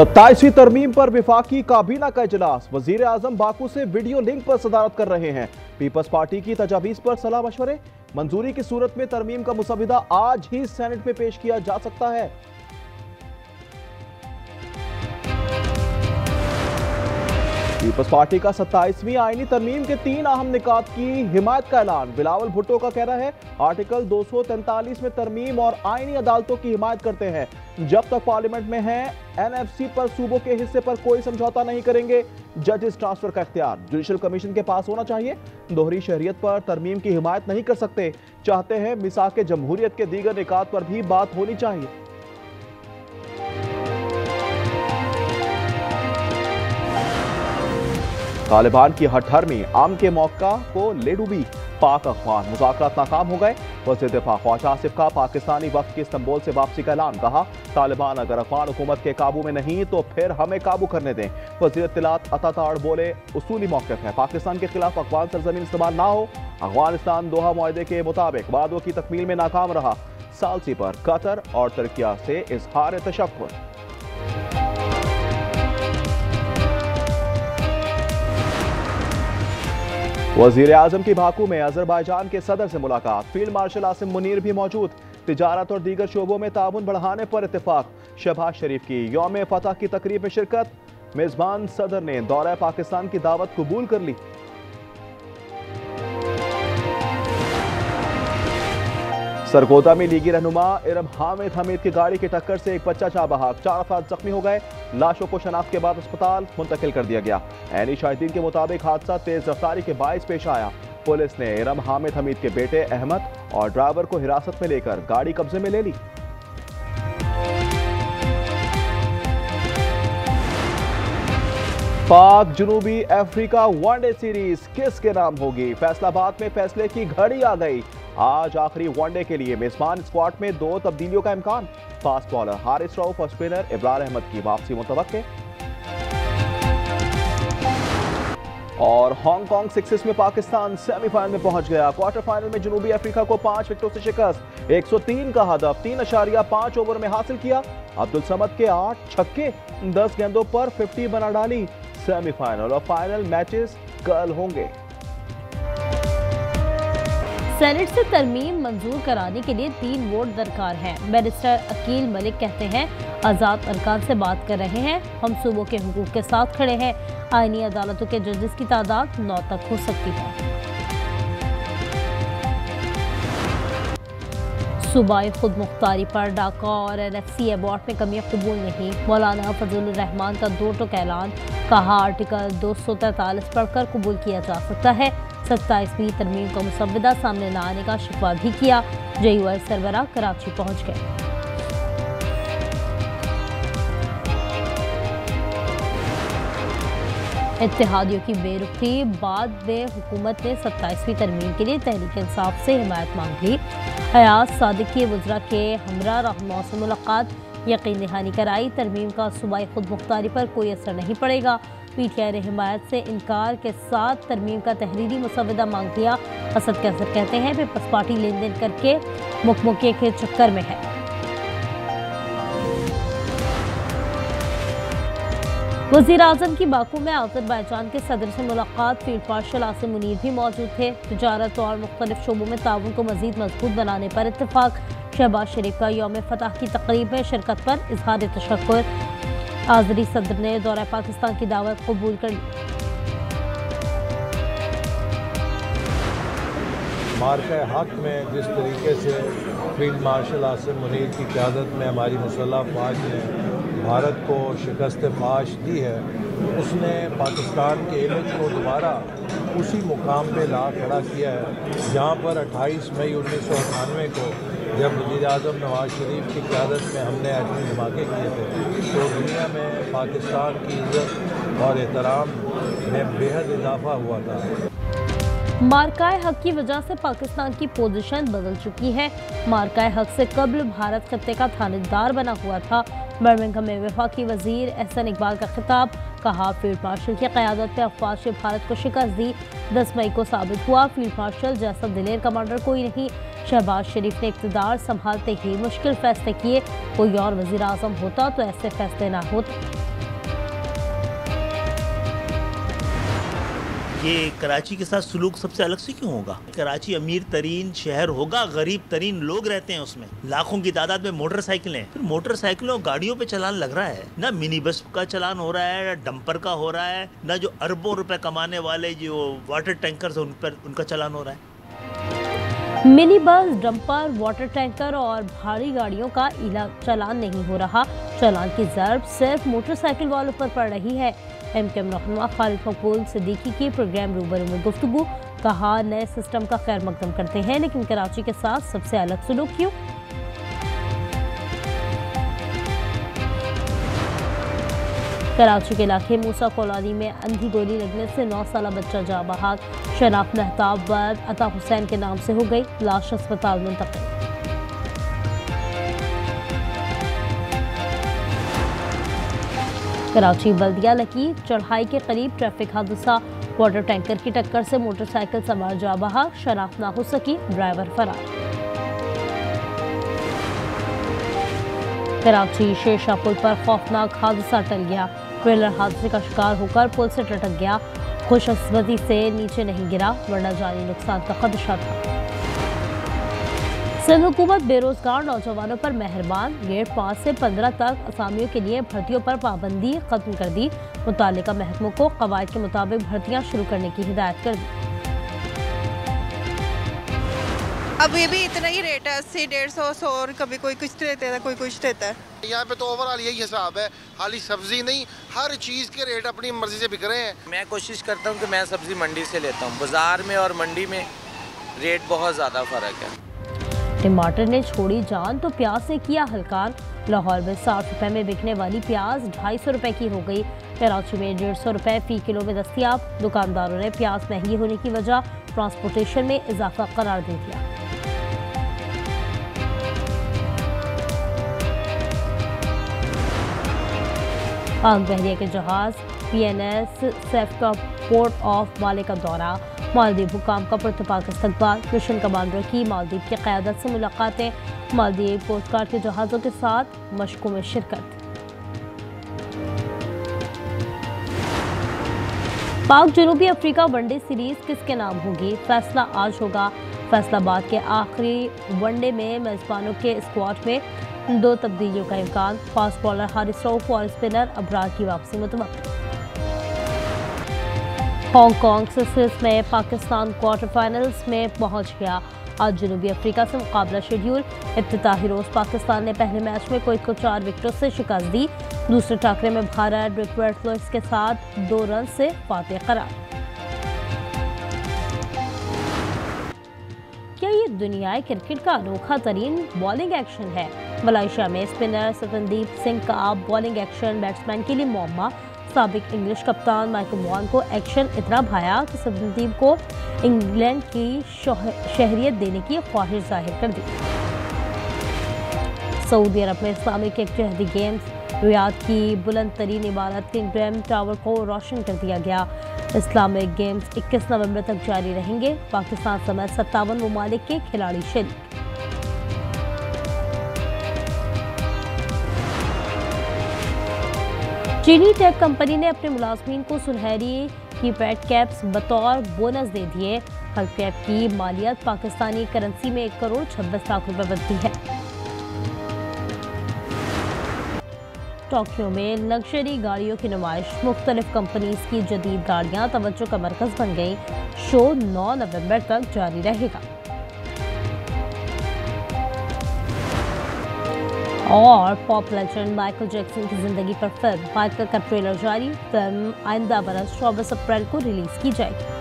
27वीं तरमीम पर विफाकी काबीना का इजलास। वजीर आजम बाकू से वीडियो लिंक पर सदारत कर रहे हैं। पीपल्स पार्टी की तजावीज पर सलाह मशवरे। मंजूरी की सूरत में तरमीम का मुसविदा आज ही सेनेट में पेश किया जा सकता है। पीपल्स पार्टी का 27वीं आईनी तरमीम के 3 अहम निकात की हिमायत का ऐलान। बिलावल भुट्टो का कहना है आर्टिकल 243 में तरमीम और आईनी अदालतों की हिमायत करते हैं। जब तक पार्लियामेंट में है एनएफसी पर सूबों के हिस्से पर कोई समझौता नहीं करेंगे। जजेस ट्रांसफर का इख्तियार जुडिशल कमीशन के पास होना चाहिए। दोहरी शहरियत पर तरमीम की हिमायत नहीं कर सकते। चाहते हैं मिसाक जमहूरियत के दीगर निकात पर भी बात होनी चाहिए। तालिबान की हठधर्मी आम के मौका को ले डूबी। पाक अफगान मुज़ाकरात नाकाम हो गए। वज़ीर दिफा ख्वाजा आसिफ का पाकिस्तानी वफ़द की इस्तांबुल से वापसी का ऐलान। कहा तालिबान अगर अफगान हुकूमत के काबू में नहीं तो फिर हमें काबू करने दें। वज़ीर इत्तलात अता ताड़ बोले उसूली मौक़िफ़ है पाकिस्तान के खिलाफ अफगान सरजमीन इस्तेमाल ना हो। अफगानिस्तान दोहा मुआहदे के मुताबिक वादों की तकमील में नाकाम रहा। सालसी पर कतर और तुर्किया से इजहार तशक्कुर। वजीर आजम की बाकू में अजरबैजान के सदर से मुलाकात। फील्ड मार्शल आसिम मुनीर भी मौजूद। तिजारत और दीगर शोबों में ताउन बढ़ाने पर इत्तेफाक। शहबाज शरीफ की यौम फतह की तकरीब में शिरकत। मेजबान सदर ने दौरा पाकिस्तान की दावत कबूल कर ली। सरगोदा में लीगी रहनुमा इरम हामिद हमीद की गाड़ी की टक्कर से एक बच्चा जा बहाक। 4 अफराद जख्मी हो गए। लाशों को शनाख्त के बाद अस्पताल मुंतकिल कर दिया गया। ऐनी शाहिदीन के मुताबिक हादसा तेज रफ्तारी के बाइस पेश आया। पुलिस ने इरम हामिद हमीद के बेटे अहमद और ड्राइवर को हिरासत में लेकर गाड़ी कब्जे में ले ली। पाक जनूबी अफ्रीका वनडे सीरीज किसके नाम होगी? फैसलाबाद में फैसले की घड़ी आ गई। आज आखिरी वनडे के लिए मेजबान स्क्वाड में 2 तब्दीलियों का इम्कान। फास्ट बॉलर हारिस रऊफ और स्पिनर इब्रार अहमद की वापसी मुतवक्के। और हांगकांग सिक्सेस में पाकिस्तान सेमीफाइनल में पहुंच गया। क्वार्टर फाइनल में जनूबी अफ्रीका को 5 विकेटों से शिकस्त। 103 का हदफ 3.5 ओवर में हासिल किया। अब्दुल समद के 8 छक्के 10 गेंदों पर 50 बना डाली। सेमीफाइनल और फाइनल मैचेस कल होंगे। सेनेट से तरमीम मंजूर कराने के लिए 3 वोट दरकार हैं। बैरिस्टर अकील मलिक कहते हैं आज़ाद अरकान से बात कर रहे हैं। हम सूबों के हुकूक के साथ खड़े हैं। आईनी अदालतों के जजेस की तादाद 9 तक हो सकती है। सूबाई खुद मुख्तारी पर डाका और एनएफसी अवार्ड में कमियां कबूल नहीं। मौलाना फजलुर रहमान का 2 टूक ऐलान। कहा आर्टिकल 243 पढ़कर कबूल किया जा सकता है। 27वीं तरमीम का मुसविदा सामने न आने का शिकवा भी किया। JUI सरबराह कराची पहुंच गए। इत्तेहादियों की बेरुखी बाद में हुकूमत ने 27वीं तरमीम के लिए तहरीक इंसाफ से हिमायत मांग ली। हयात सादिक की वज़रा के हमरा रहनुमा से मुलाकात। यकीन दहानी कराई तरमीम का सूबाई खुद मुख्तारी पर कोई असर नहीं पड़ेगा। PTI ने हिमायत से इनकार के साथ तरमीम का तहरीरी मुसविदा मांग लिया। असद कैसर कहते हैं पीपल्स पार्टी लेन देन करके मुकमुके के चक्कर में है। वज़ीर आज़म की बाकू में अज़रबैजान के सदर से मुलाकात। फील्ड मार्शल आसिम मुनीर भी मौजूद थे। तिजारत और मुख्तलिफ शोबों में ताउन को मज़ीद मजबूत बनाने पर इत्तेफाक। शहबाज शरीफ का यौम फतह की तकरीब में शिरकत पर इजहार तशक्कुर। आज़री सदर ने दौरा पाकिस्तान की दावत कबूल कर ली। मार्का हक में जिस तरीके से फील्ड मार्शल आसिम मुनीर की क़यादत में हमारी मुसल्लह फ़ौज ने भारत को शिकस्त फाश दी है, उसने पाकिस्तान के इमेज को दोबारा उसी मुकाम पे ला खड़ा किया है जहाँ पर 28 मई 1998 को जब वज़ीर आज़म नवाज़ शरीफ की क़यादत में हमने एटमी धमाके किए थे तो दुनिया में पाकिस्तान की इज़्ज़त और एहतराम में बेहद इजाफा हुआ था। मार्काए हक की वजह से पाकिस्तान की पोजीशन बदल चुकी है। मार्काए हक से कबल भारत खत्ते का थानेदार बना हुआ था। बर्मिंघम में वफाकी वजीर एहसन इकबाल का खिताब। कहा फील्ड मार्शल की क़यादत में अफवाज ने भारत को शिकस्त दी। 10 मई को साबित हुआ फील्ड मार्शल जैसा दिलेर कमांडर कोई नहीं। शहबाज शरीफ ने इक़्तिदार संभालते ही मुश्किल फैसले किए। कोई और वज़ीर आज़म होता तो ऐसे फैसले ना होते। ये कराची के साथ सलूक सबसे अलग से क्यों होगा? कराची अमीर तरीन शहर होगा, गरीब तरीन लोग रहते हैं उसमें, लाखों की तादाद में मोटरसाइकिलें, फिर मोटरसाइकिलों और गाड़ियों पे चलान लग रहा है ना, मिनी बस का चलान हो रहा है, डंपर का हो रहा है ना, जो अरबों रुपए कमाने वाले जो वाटर टैंकर उन पर उनका चलान हो रहा है। Mini bus, dumper, water tanker और भारी गाड़ियों का चालान नहीं हो रहा। चालान की ज़रब सिर्फ मोटरसाइकिल वालों पर पड़ रही है। एमकेएम रहनुमा खालिद मकबूल सिद्दीकी की प्रोग्राम रूबरू में गुफ्तगू, कहा नए सिस्टम का खैर मकदम करते हैं, लेकिन कराची के साथ सबसे अलग सलूक क्यों? कराची के इलाके मूसा कॉलोनी में अंधी गोली लगने से 9 साला बच्चा जाँ बहक। शनाख्त महताब बाद अता हुसैन के नाम से हो गई, लाश अस्पताल मुंतकिल। कराची बल्दिया लकी चढ़ाई के करीब ट्रैफिक हादसा, वाटर टैंकर की टक्कर से मोटरसाइकिल सवार जाँ बहक, शनाख्त न हो सकी, ड्राइवर फरार। कराची शेरशाह पुल पर खौफनाक हादसा टल गया, ट्रेलर हादसे का शिकार होकर पुल से टटक गया, खुशकिस्मती से नीचे नहीं गिरा, वरना जानी नुकसान का खदशा था। सिंध हुकूमत बेरोजगार नौजवानों पर मेहरबान, ग्रेड 5 से 15 तक असामियों के लिए भर्तियों पर पाबंदी खत्म कर दी, मुतालिका महकमों को कवायद के मुताबिक भर्तियां शुरू करने की हिदायत कर दी। अब ये भी इतना ही रेट है, 80, 150, 100 और कभी कोई कुछ देता है कोई कुछ देता है। यहाँ पे तो ओवरऑल यही हिसाब है, खाली सब्जी नहीं, हर चीज़ के रेट अपनी मर्जी से बिक रहे हैं। मैं कोशिश करता हूँ कि मैं सब्जी मंडी से लेता हूँ, बाजार में और मंडी में रेट बहुत ज़्यादा फ़र्क है। टमाटर ने छोड़ी जान तो प्याज ने किया हलकान, लाहौर में 60 रुपए में बिकने वाली प्याज 250 रुपए की हो गई, कराची में 150 रुपए फी किलो में दस्तियाब। दुकानदारों ने प्याज महंगी होने की वजह ट्रांसपोर्टेशन में इजाफा करार दे दिया। पाक बहरिया के जहाज PNS सैफ का पोर्ट ऑफ माले का दौरा, मालदीव हुकाम का पुरतपाक इस्तकबाल, मिशन कमांडर की मालदीव की क़यादत से मुलाकातें, मालदीव कोस्ट गार्ड के जहाज़ों के साथ मशकों में शिरकत। पाक जनूबी अफ्रीका वनडे सीरीज किसके नाम होगी, फैसला आज होगा। फैसलाबाद के आखिरी वनडे में मेजबानों के स्क्वाड में 2 तब्दीलियों का इम्कान, फास्ट बॉलर हारिस रऊफ और स्पिनर अबरार की वापसी मुतवक्किल। हांगकांग सिस्टर्स में पाकिस्तान क्वार्टर फाइनल्स में पहुंच गया, आज जनूबी अफ्रीका से मुकाबला शेड्यूल। इफ्तिताही रोज पाकिस्तान ने पहले मैच में कुवैत को 4 विकेटों से शिकस्त दी, दूसरे टाकरे में भारत रिकवर्ड फ्लोइस के साथ 2 रन से फातेह करार। क्या ये दुनियाई क्रिकेट का अनोखा तरीन बॉलिंग एक्शन है? मलेशिया में स्पिनर सतनदीप सिंह का बॉलिंग एक्शन बैट्समैन के लिए मुअम्मा, साबिक इंग्लिश कप्तान माइकल वॉन को एक्शन इतना भाया कि सतनदीप को इंग्लैंड की शहरियत देने की ख्वाहिश जाहिर कर दी। सऊदी अरब में इस्लामिक इत्तेहादी गेम्स, रियाद की बुलंद तरीन इमारत किंगडम टावर को रोशन कर दिया गया। इस्लामिक गेम्स 21 नवंबर तक जारी रहेंगे, पाकिस्तान समेत 57 ममालिक के खिलाड़ी शरीक। चीनी टेक कंपनी ने अपने मुलाजमीन को सुनहरी कीपैड कैप्स बतौर बोनस दे दिए। हर कैप की मालियत पाकिस्तानी करेंसी में 1 करोड़ 26 लाख रुपए बनती है। टोक्यो में लग्जरी गाड़ियों की नुमाइश, मुख्तलिफ कंपनीज की जदीद गाड़ियां तवज्जो का मरकज बन गई। शो 9 नवंबर तक जारी रहेगा। और पॉप लेजेंड माइकल जैक्सन की जिंदगी पर फिल्म माइकल का ट्रेलर जारी, फिल्म आइंदा बरस 24 अप्रैल को रिलीज की जाएगी।